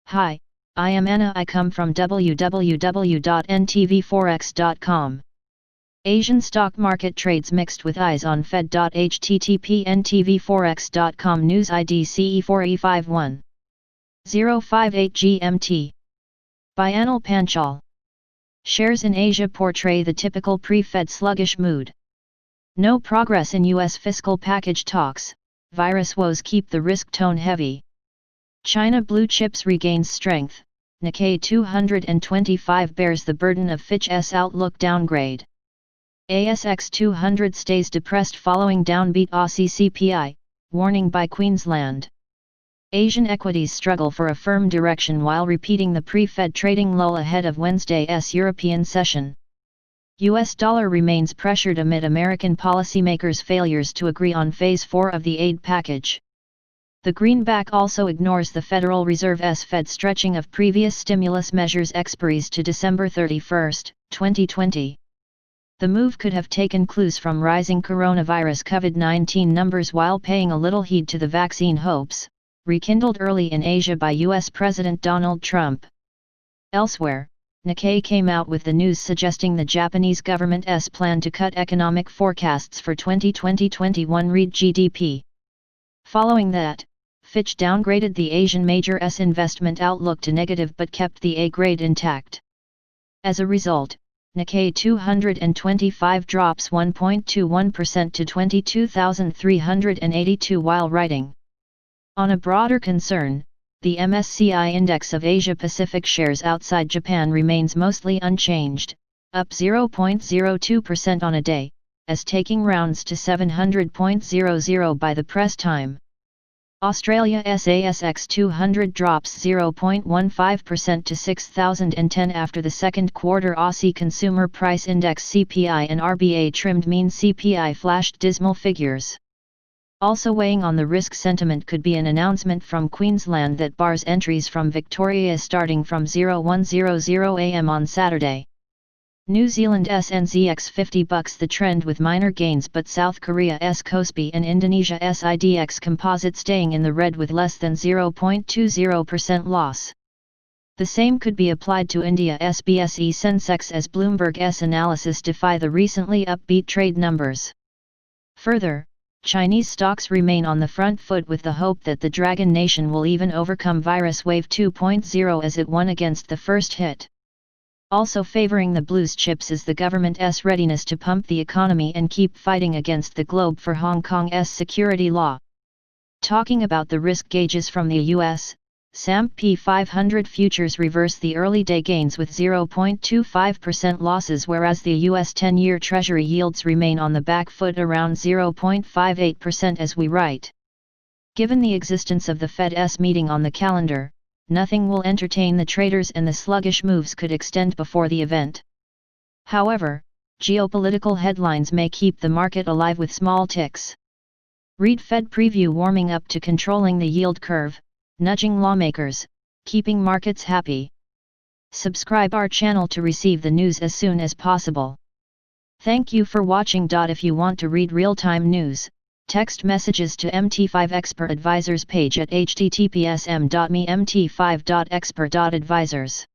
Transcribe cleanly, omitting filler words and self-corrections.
Hi, I am Anna. I come from www.ntvforex.com. Asian stock market trades mixed with eyes on Fed. http ntvforex.com news ID CE4E51 058 GMT. By Anil Panchal. Shares in Asia portray the typical pre-Fed sluggish mood. No progress in US fiscal package talks, virus woes keep the risk tone heavy. China blue chips regains strength, Nikkei 225 bears the burden of Fitch's outlook downgrade. ASX 200 stays depressed following downbeat Aussie CPI, warning by Queensland. Asian equities struggle for a firm direction while repeating the pre-Fed trading lull ahead of Wednesday's European session. US dollar remains pressured amid American policymakers' failures to agree on Phase 4 of the aid package. The greenback also ignores the Federal Reserve's Fed stretching of previous stimulus measures expiries to December 31, 2020. The move could have taken clues from rising coronavirus COVID-19 numbers while paying a little heed to the vaccine hopes, rekindled early in Asia by US President Donald Trump. Elsewhere, Nikkei came out with the news suggesting the Japanese government's plan to cut economic forecasts for 2020-21 read GDP. Following that, Fitch downgraded the Asian major's investment outlook to negative but kept the A grade intact. As a result, Nikkei 225 drops 1.21% to 22,382 while writing. On a broader concern, the MSCI index of Asia-Pacific shares outside Japan remains mostly unchanged, up 0.02% on a day, as taking rounds to 700.00 by the press time. Australia's ASX 200 drops 0.15% to 6,010 after the second quarter Aussie Consumer Price Index CPI and RBA trimmed mean CPI flashed dismal figures. Also weighing on the risk sentiment could be an announcement from Queensland that bars entries from Victoria starting from 0100 am on Saturday. New Zealand's NZX 50 bucks the trend with minor gains, but South Korea's KOSPI and Indonesia's IDX composite staying in the red with less than 0.20% loss. The same could be applied to India's BSE Sensex as Bloomberg's analysis defy the recently upbeat trade numbers. Further, Chinese stocks remain on the front foot with the hope that the Dragon Nation will even overcome virus wave 2.0 as it won against the first hit. Also favoring the blues chips is the government's readiness to pump the economy and keep fighting against the globe for Hong Kong's security law. Talking about the risk gauges from the US, S&P 500 futures reverse the early day gains with 0.25% losses, whereas the US 10-year Treasury yields remain on the back foot around 0.58% as we write. Given the existence of the Fed's meeting on the calendar, nothing will entertain the traders and the sluggish moves could extend before the event. However, geopolitical headlines may keep the market alive with small ticks. Read Fed preview warming up to controlling the yield curve, nudging lawmakers, keeping markets happy. Subscribe our channel to receive the news as soon as possible. Thank you for watching. If you want to read real-time news, text messages to MT5 Expert Advisors page at https://m.me/mt5.expert.advisors.